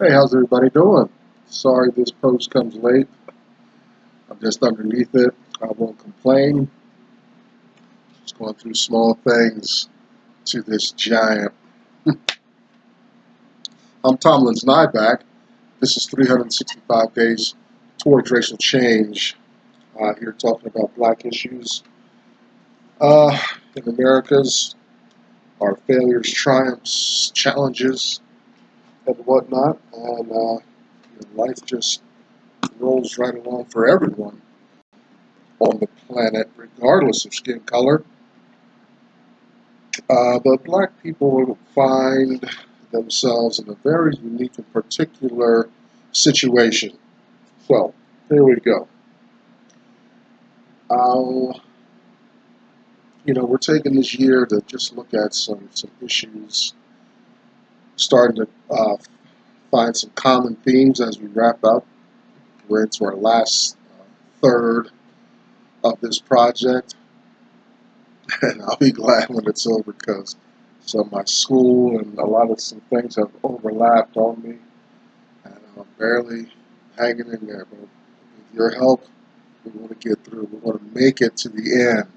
Hey, how's everybody doing? Sorry this post comes late. I'm just underneath it. I won't complain. Just going through small things to this giant. I'm Tomlin's Nyback. This is 365 Days Towards Racial Change. Here talking about black issues in Americas, our failures, triumphs, challenges, and whatnot. And life just rolls right along for everyone on the planet, regardless of skin color. But black people find themselves in a very unique and particular situation. So, here we go. We're taking this year to just look at some issues, starting to find some common themes as we wrap up. We're into our last third of this project, and I'll be glad when it's over because my school and a lot of some things have overlapped on me, and I'm barely hanging in there. But with your help, we want to get through. We want to make it to the end.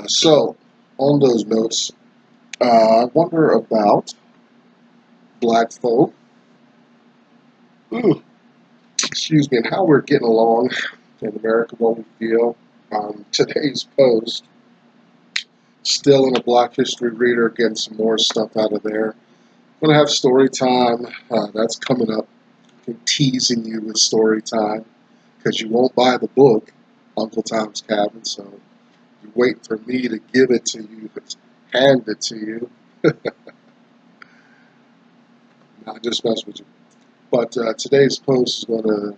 So, on those notes, I wonder about black folk. Excuse me, and how we're getting along in America, what we feel. Today's post, still in a Black History Reader, getting some more stuff out of there. I'm going to have story time. That's coming up. I'm teasing you with story time because you won't buy the book, Uncle Tom's Cabin, so you wait for me to give it to you, hand it to you. I just mess with you. But today's post is going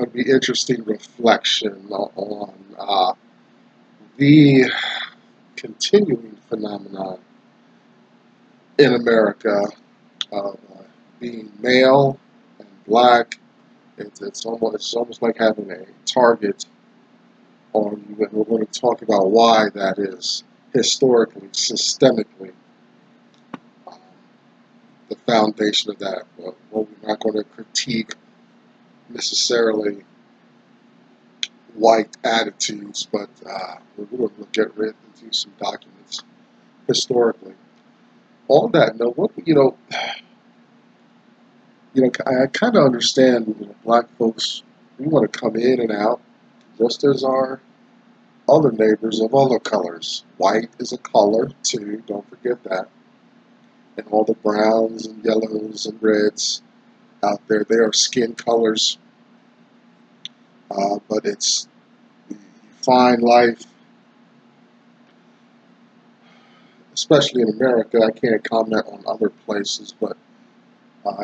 to be interesting reflection on the continuing phenomenon in America of being male and black. It's almost like having a target on you, and we're going to talk about why that is historically, systemically, the foundation of that. Well, we're not going to critique necessarily white attitudes, but we're going to get into some documents historically. On that note, I kind of understand, black folks, we want to come in and out, just as our other neighbors of other colors. White is a color too, don't forget that. And all the browns and yellows and reds out there, they are skin colors. But you find life, especially in America. I can't comment on other places, but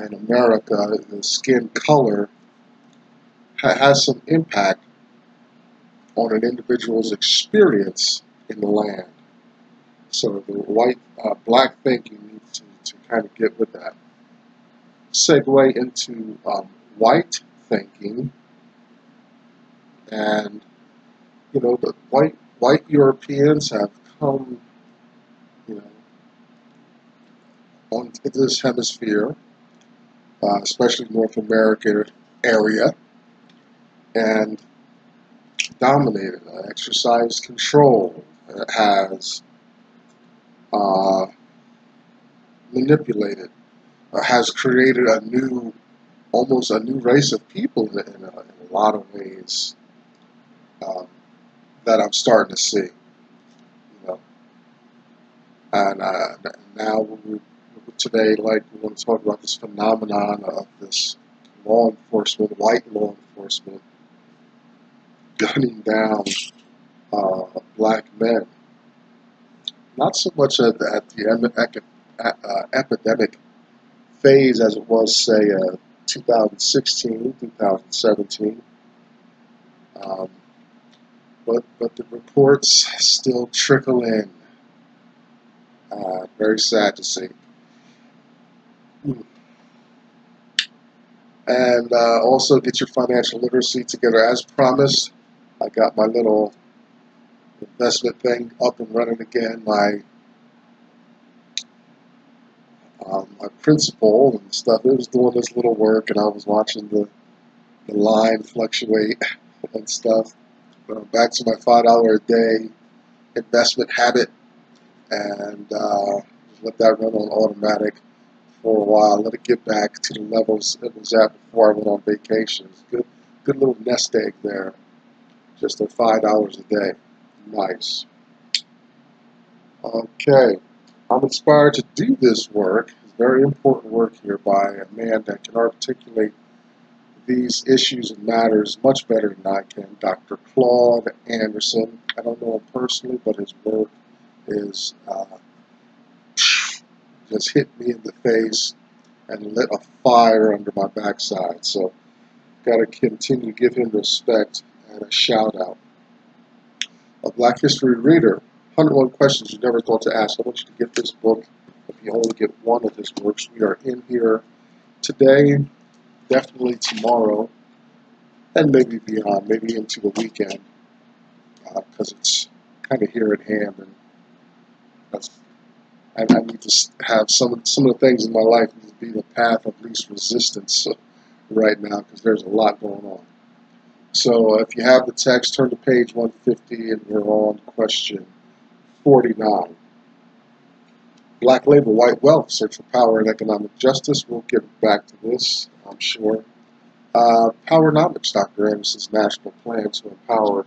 in America, the skin color has some impact on an individual's experience in the land. So the black thinking needs to kind of get with that. Segue into white thinking, and the white Europeans have come, onto this hemisphere, especially North America area, and dominated, exercised control, has manipulated, has created almost a new race of people in a lot of ways that I'm starting to see. And now today, we want to talk about this phenomenon of this white law enforcement, gunning down black men. Not so much at the epidemic phase as it was, say, 2016, 2017. But the reports still trickle in. Very sad to see. And also get your financial literacy together as promised. I got my little investment thing up and running again. My My principal and stuff, it was doing this little work, and I was watching the line fluctuate and stuff. Back to my $5 a day investment habit, and just let that run on automatic for a while. Let it get back to the levels it was at before I went on vacation. It's good little nest egg there. Just at $5 a day. Nice. Okay. I'm inspired to do this work. It's very important work here by a man that can articulate these issues and matters much better than I can. Dr. Claude Anderson. I don't know him personally, but his work is just hit me in the face and lit a fire under my backside. So, got to continue to give him respect and a shout out. A Black History Reader. 101 Questions You Never Thought to Ask. I want you to get this book if you only get one of his works. We are in here today, definitely tomorrow, and maybe beyond, maybe into the weekend, because it's kind of here at hand, and I need to have some of the things in my life need to be the path of least resistance right now, because there's a lot going on. So if you have the text, turn to page 150, and we're on question 49. Black labor, white wealth, search for power and economic justice. We'll get back to this, I'm sure. Powernomics, Dr. Anderson's national plan to empower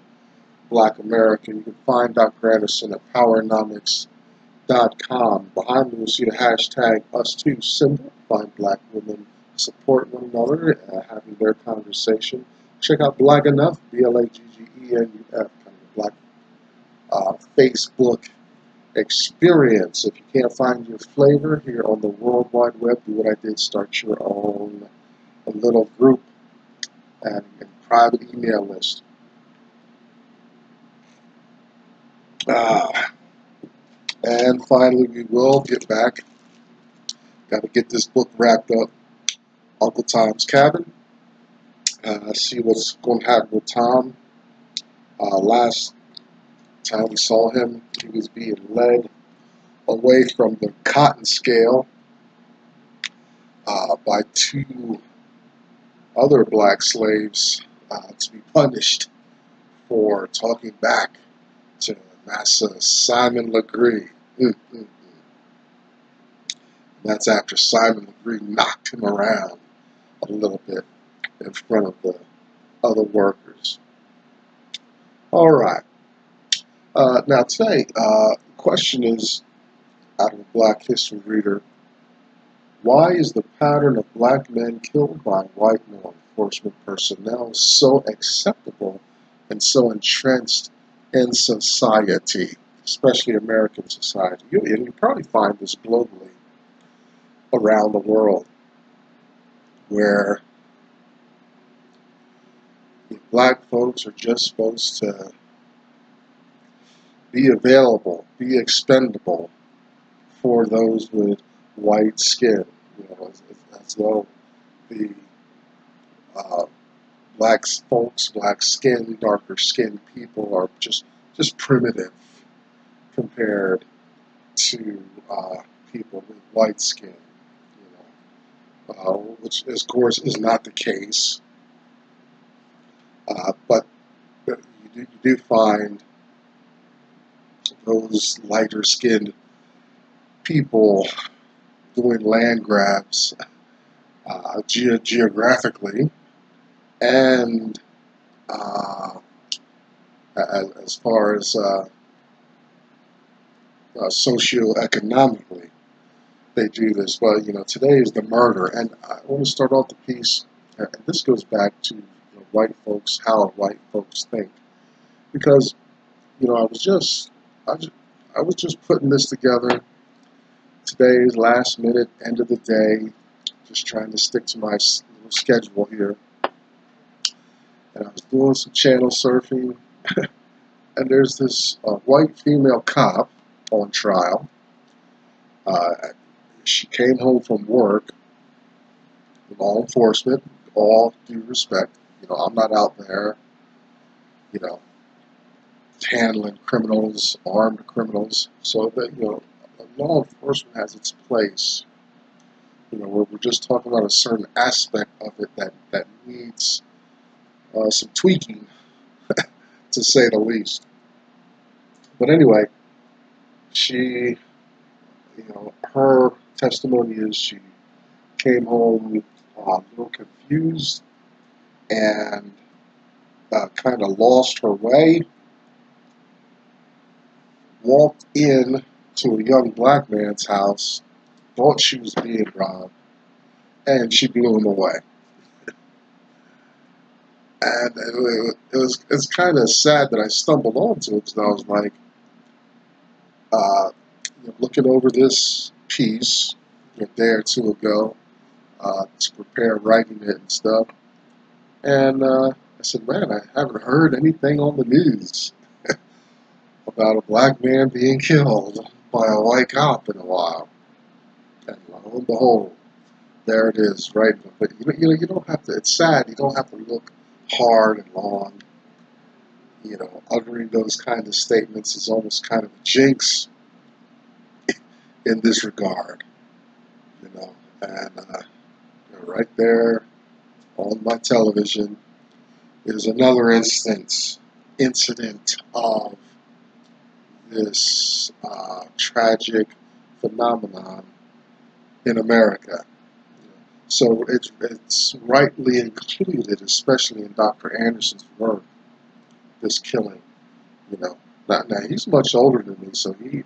Black America. You can find Dr. Anderson at powernomics.com. Behind me, you'll see the hashtag #US2 symbol. Find Black women support one another, having their conversation. Check out Black Enough, BLAGGENUF, kind of a Black Facebook experience. If you can't find your flavor here on the World Wide Web, do what I did, start your own little group and private email list. And finally, we will get back. Got to get this book wrapped up. Uncle Tom's Cabin. See what's going to happen with Tom. Last time we saw him, he was being led away from the cotton scale by 2 other black slaves to be punished for talking back to Massa Simon Legree. That's after Simon Legree knocked him around a little bit in front of the other workers. All right. Now today, the question is, out of a Black History Reader, why is the pattern of black men killed by white law enforcement personnel so acceptable and so entrenched in society, especially American society? And you probably find this globally around the world, where black folks are just supposed to be available, be expendable for those with white skin. As though the black folks, black skin, darker skinned people are just primitive compared to people with white skin, which of course is not the case. But you do find those lighter skinned people doing land grabs geographically and as far as socioeconomically, they do this. But today is the murder, and I want to start off the piece. And this goes back to white folks, how white folks think, because I was just putting this together. Today's last minute, end of the day, just trying to stick to my little schedule here. And I was doing some channel surfing, and there's this white female cop on trial. She came home from work, law enforcement, all due respect. I'm not out there, handling criminals, armed criminals. So that, law enforcement has its place we're just talking about a certain aspect of it that needs some tweaking, to say the least. But anyway, she, her testimony is she came home a little confused and kind of lost her way, walked in to a young black man's house, thought she was being robbed, and she blew him away. And it's kind of sad that I stumbled onto it, because I was like, looking over this piece a day or two ago, to prepare writing it and stuff, and I said, man, I haven't heard anything on the news about a black man being killed by a white cop in a while. And lo and behold, there it is, right? But you don't have to. It's sad. You don't have to look hard and long. Uttering those kind of statements is almost kind of a jinx in this regard. And right there on my television is another incident of this tragic phenomenon in America. So it's rightly included, especially in Dr. Anderson's work, this killing. Now he's much older than me, so he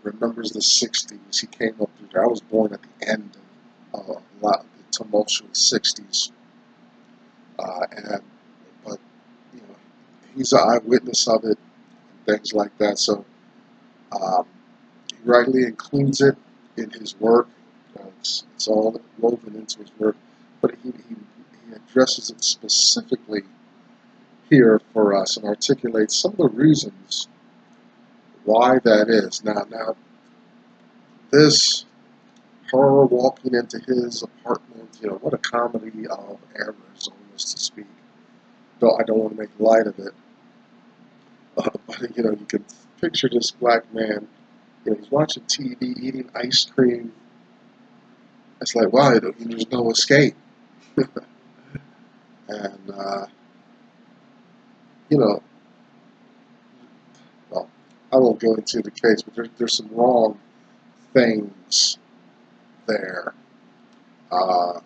remembers the 60s. He came up through there. I was born at the end of a lot of the tumultuous 60s. But he's an eyewitness of it, things like that. So he rightly includes it in his work. It's all woven into his work, but he addresses it specifically here for us and articulates some of the reasons why that is. Now, this, her walking into his apartment, what a comedy of errors, almost to speak. I don't want to make light of it, but you can picture this black man. He's watching TV, eating ice cream. It's like, wow, there's no escape. And, well, I won't go into the case, but there's some wrong things there. That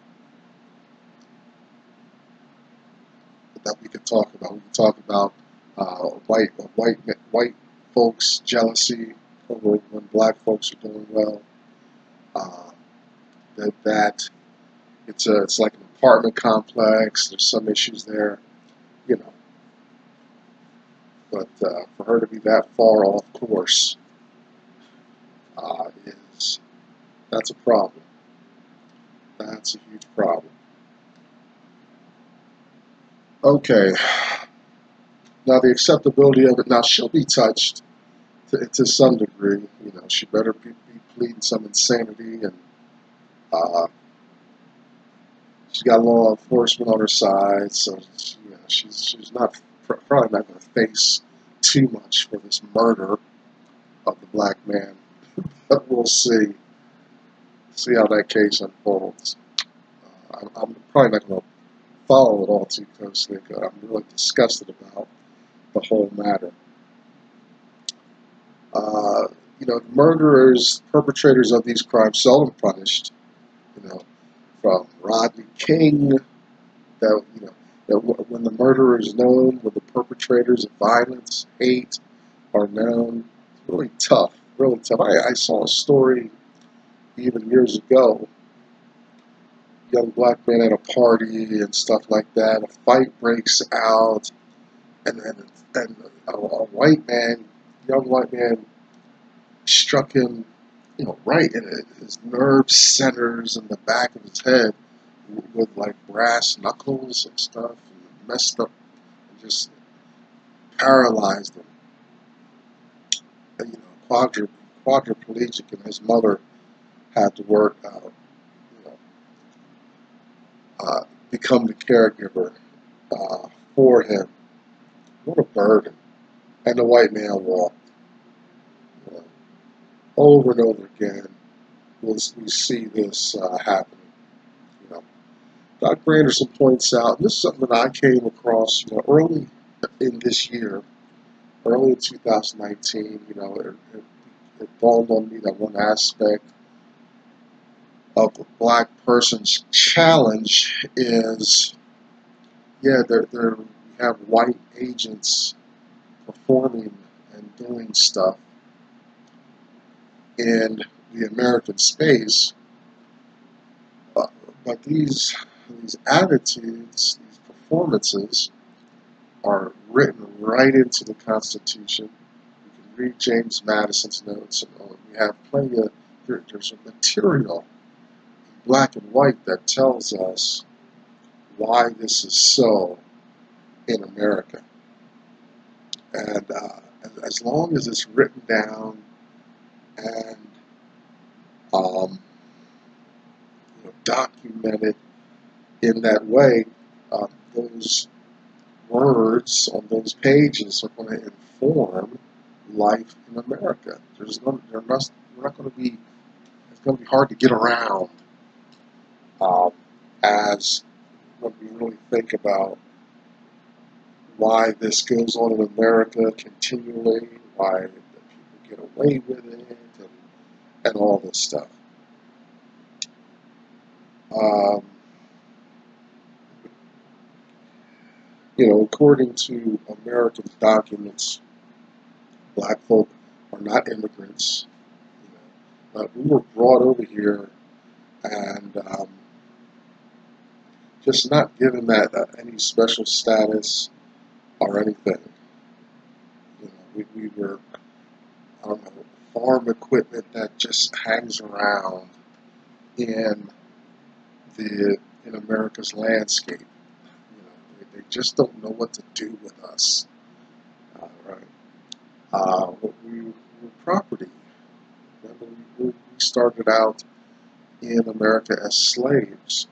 we could talk about. We could talk about white folks' jealousy over when black folks are doing well. That it's like an apartment complex. There's some issues there, But for her to be that far off course that's a problem. That's a huge problem. Okay. Now the acceptability of it. Now she'll be touched to some degree. She better be pleading some insanity, and she's got law enforcement on her side, so she's not probably not going to face too much for this murder of the black man. But we'll see how that case unfolds. I'm probably not going to follow it all too closely, because I'm really disgusted about the whole matter. Murderers, perpetrators of these crimes, seldom punished. From Rodney King, that when the murderer is known, when the perpetrators of violence, hate are known, it's really tough, really tough. I saw a story even years ago. Young black man at a party and stuff like that. A fight breaks out, and a white man, young white man, struck him, right in his nerve centers in the back of his head with like brass knuckles and stuff, and messed up, and just paralyzed him. And, quadriplegic, and his mother had to work become the caregiver for him. What a burden. And the white man walked over and over again, we see this happening. You know, Dr. Anderson points out, and this is something that I came across, early in this year, early in 2019. It dawned on me that one aspect of the black person's challenge is, we have white agents performing and doing stuff in the American space, but these attitudes, these performances, are written right into the Constitution. You can read James Madison's notes, and we have plenty of, there's a material, black and white, that tells us why this is so in America. And as long as it's written down and documented in that way, those words on those pages are going to inform life in America. It's going to be hard to get around as when we really think about why this goes on in America continually, why people get away with it, and all this stuff. According to American documents, black folk are not immigrants. We were brought over here and just not given that any special status or anything. We were, farm equipment that just hangs around in America's landscape. They just don't know what to do with us. We were property. Remember, we started out in America as slaves,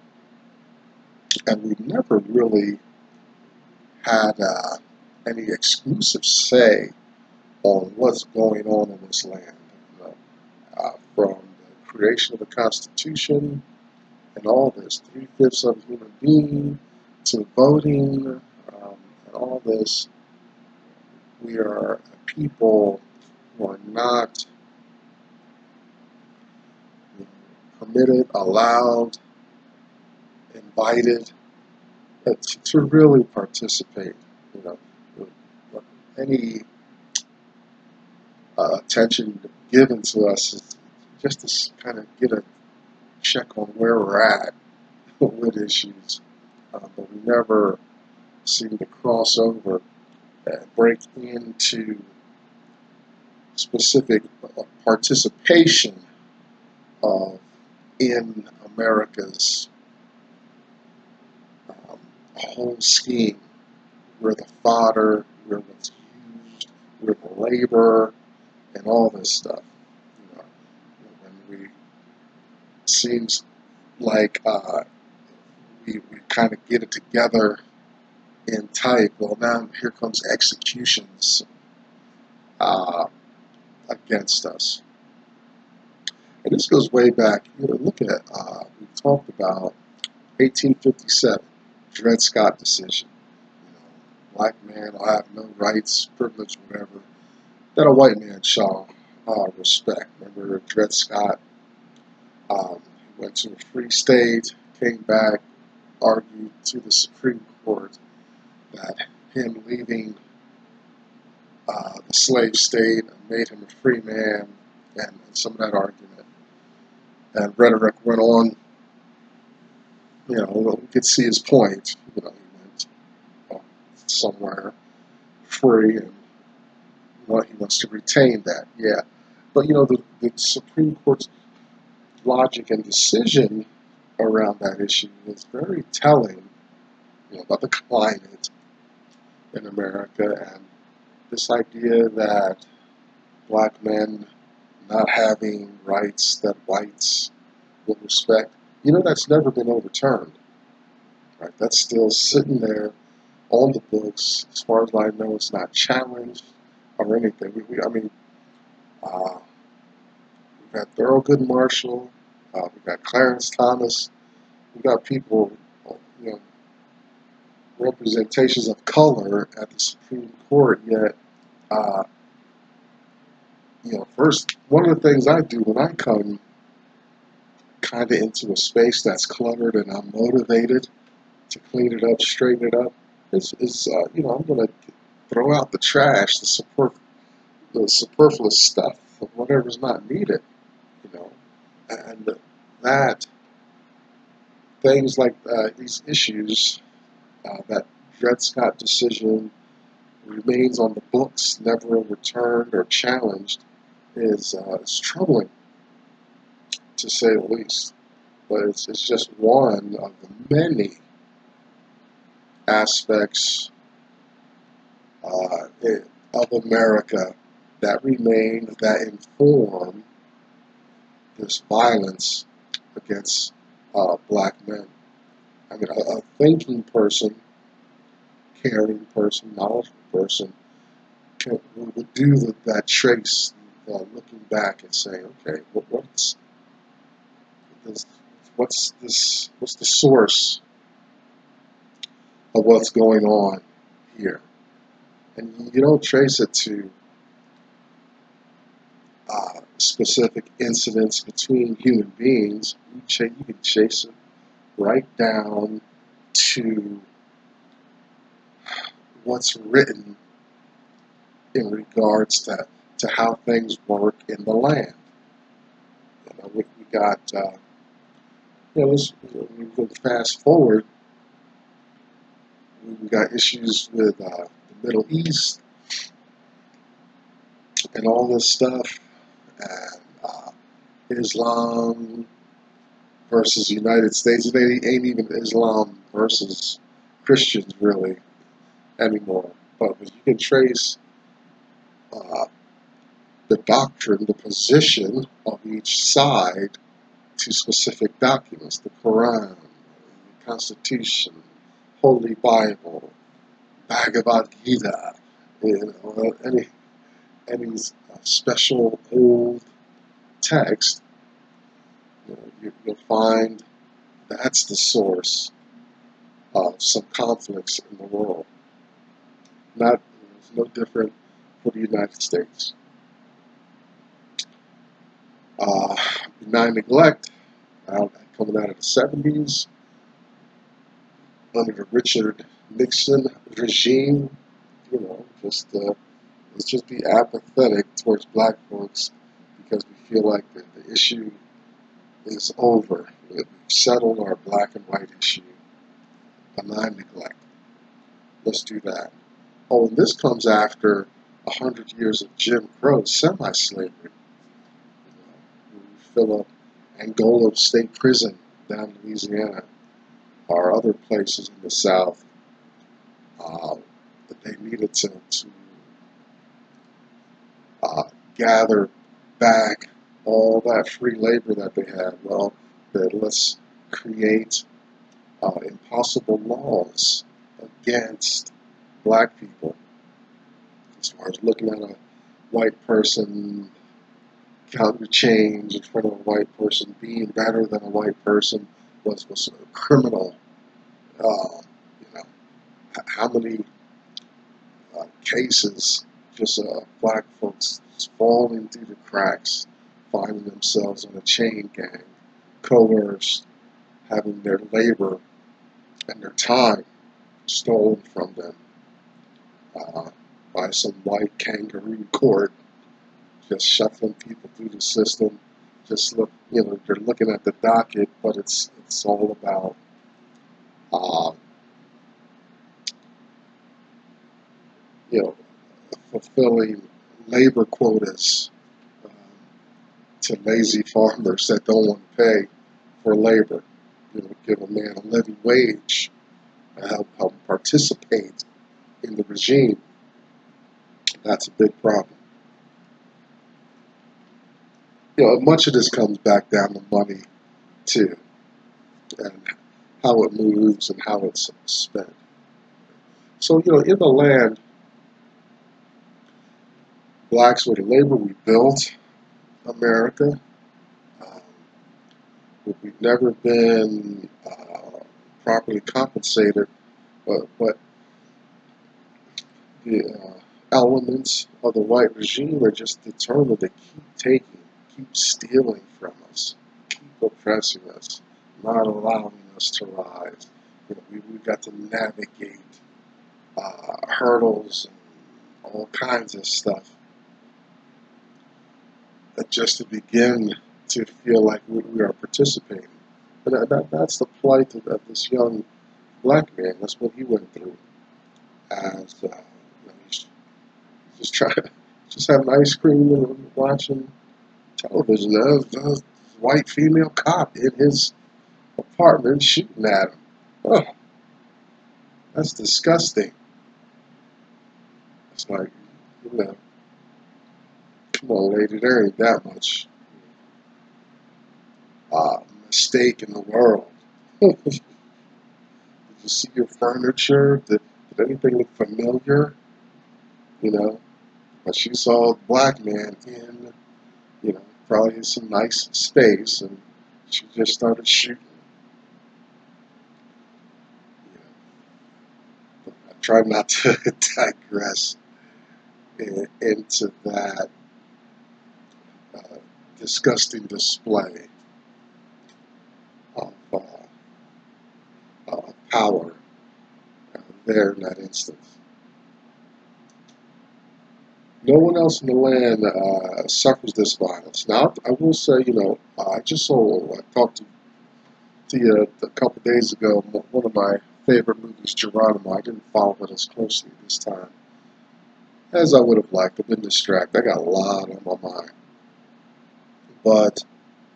and we never really had any exclusive say on what's going on in this land. From the creation of the Constitution and all this, 3/5 of a human being, to voting, and all this, we are a people who are not permitted, allowed, invited to really participate. Any attention given to us is just to kind of get a check on where we're at with issues, but we never seem to cross over and break into specific participation in America's whole scheme. We're the fodder, we're what's used, we're the labor, and all this stuff. Seems like we kind of get it together in type. Well, now here comes executions against us. And this goes way back. Look at, we talked about 1857, Dred Scott decision. Black man will have no rights, privilege, whatever, that a white man shall respect. Remember Dred Scott? He went to a free state, came back, argued to the Supreme Court that him leaving the slave state made him a free man, and some of that argument and rhetoric went on. We could see his point. He went somewhere free, and he wants to retain that. Yeah, but the Supreme Court's logic and decision around that issue is very telling, about the climate in America, and this idea that black men not having rights that whites will respect. That's never been overturned. Right? That's still sitting there on the books. As far as I know, it's not challenged or anything. We've had Thurgood Marshall, We got Clarence Thomas. We got people, you know, representations of color at the Supreme Court. Yet, you know, first, one of the things I do when I come kind of into a space that's cluttered and I'm motivated to clean it up, straighten it up, is you know, I'm going to throw out the trash, the superfluous stuff of whatever's not needed, you know, and that things like these issues, that Dred Scott decision remains on the books, never overturned or challenged, is troubling, to say the least. But it's just one of the many aspects of America that remain, that inform this violence against black men. I mean, a thinking person, caring person, knowledgeable person would do that trace, looking back and saying, okay, what's the source of what's going on here? And you don't trace it to specific incidents between human beings. You can chase it right down to what's written in regards to how things work in the land. You know, we got, you know, we go fast forward, we got issues with the Middle East and all this stuff, and Islam versus the United States. It ain't even Islam versus Christians really anymore. But you can trace the doctrine, the position of each side to specific documents: the Quran, the Constitution, Holy Bible, Bhagavad Gita, you know, any special old text. You know, you'll find that's the source of some conflicts in the world. It's no different for the United States. Benign neglect, coming out of the 70s, under the Richard Nixon regime, you know, let's just be apathetic towards black folks because we feel like the issue is over. We've settled our black and white issue. Benign neglect. Let's do that. Oh, and this comes after 100 years of Jim Crow, semi-slavery. We fill up Angola State Prison down in Louisiana, or other places in the South, that they needed to gather back all that free labor that they had. Well, let's create impossible laws against black people, as far as looking at a white person, counting your change in front of a white person, being better than a white person was a criminal. You know, how many cases just black folks falling through the cracks, finding themselves in a chain gang, coerced, having their labor and their time stolen from them by some white kangaroo court, just shuffling people through the system. Just look, you know, they're looking at the docket, but it's all about you know, fulfilling labor quotas to lazy farmers that don't want to pay for labor. You know, give a man a living wage and help him participate in the regime. That's a big problem. You know, much of this comes back down to money too, and how it moves and how it's spent. So, you know, in the land, blacks were the labor. We built America. We've never been properly compensated, but the elements of the white regime are just determined to keep taking, keep stealing from us, keep oppressing us, not allowing us to rise. We've got to navigate hurdles and all kinds of stuff just to begin to feel like we are participating. And that's the plight of this young black man. That's what he went through as he's just trying to just having ice cream and watching television. A white female cop in his apartment shooting at him. Oh, that's disgusting. It's like, come on, lady, there ain't that much mistake in the world. Did you see your furniture? Did anything look familiar? But she saw a black man in, probably in some nice space, and she just started shooting. I try not to digress into that disgusting display of power there in that instance. No one else in the land suffers this violence. Now, I will say, I talked to you a couple days ago, one of my favorite movies, Geronimo. I didn't follow it as closely this time as I would have liked. I've been distracted. I got a lot on my mind. But,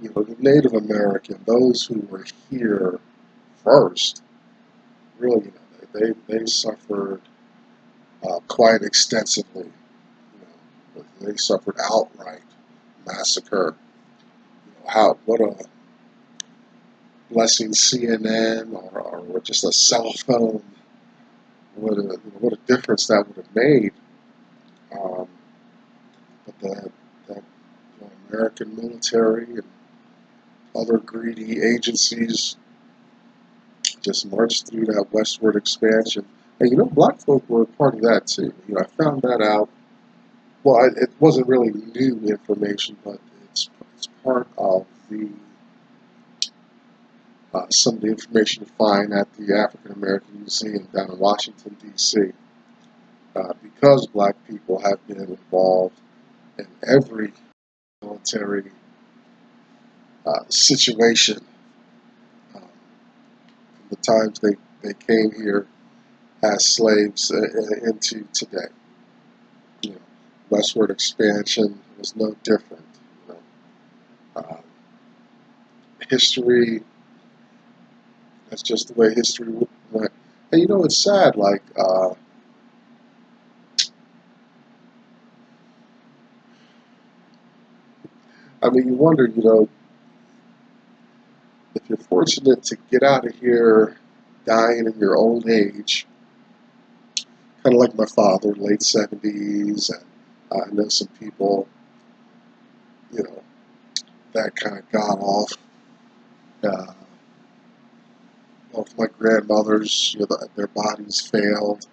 the Native American, those who were here first, really, they suffered quite extensively. They suffered outright massacre. What a blessing CNN or just a cell phone, what a difference that would have made. But the American military and other greedy agencies just marched through that westward expansion. And black folk were a part of that too. I found that out. Well, it wasn't really new information, but it's part of the some of the information you find at the African American Museum down in Washington, D.C. Because black people have been involved in every military situation from the times they came here as slaves into today. Westward expansion was no different. History, that's just the way history went. And it's sad, like, you wonder, if you're fortunate to get out of here dying in your old age, kind of like my father, late 70s, and I know some people, that kind of got off. Both my grandmothers, their bodies failed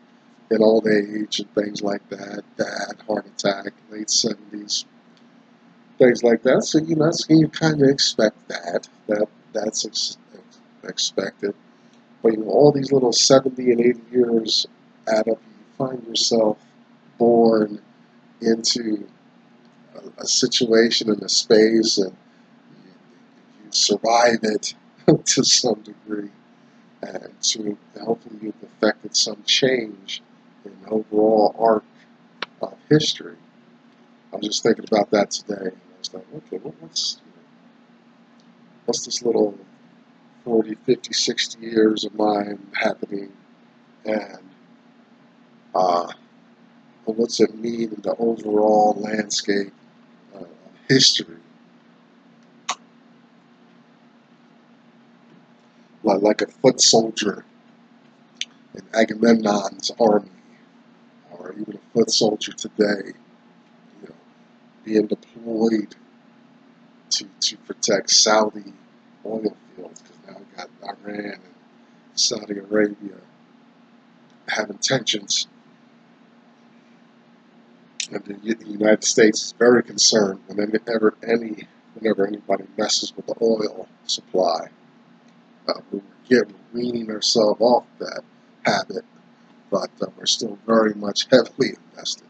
in old age and things like that. Dad, heart attack, late 70s, things like that. So, you kind of expect that's expected. But, all these little 70 and 80 years add up. You find yourself born into a situation in a space, and you survive it to some degree, and to hopefully you've affected some change in the overall arc of history. I was just thinking about that today, and I was like, okay, what's this little 40, 50, 60 years of mine happening, and what's it mean in the overall landscape of history? Like a foot soldier in Agamemnon's army, or even a foot soldier today, being deployed to protect Saudi oil fields, because now we got Iran and Saudi Arabia having tensions. And the United States is very concerned whenever anybody messes with the oil supply. We're weaning ourselves off that habit, but we're still very much heavily invested.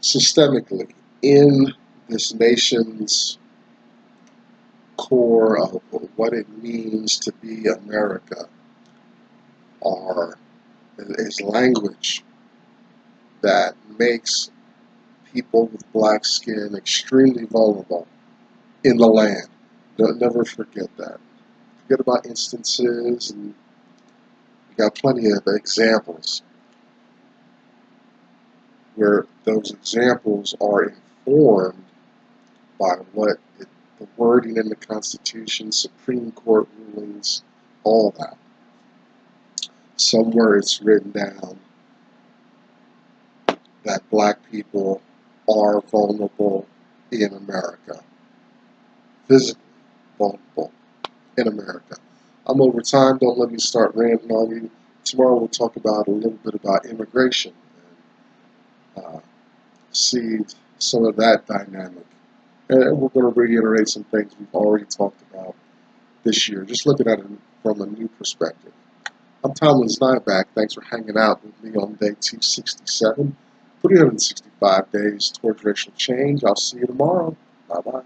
Systemically, in this nation's core of what it means to be America is language that makes people with black skin extremely vulnerable in the land. Don't never forget that. Forget about instances, and we got plenty of examples where those examples are informed by the wording in the Constitution, Supreme Court rulings, all that. Somewhere it's written down that black people are vulnerable in America. Physically vulnerable in America. I'm over time. Don't let me start ranting on you. Tomorrow we'll talk about a little bit about immigration and see some of that dynamic. And we're going to reiterate some things we've already talked about this year, just looking at it from a new perspective. I'm Tomlin Nyback. Thanks for hanging out with me on day 267, 365 days towards racial change. I'll see you tomorrow. Bye-bye.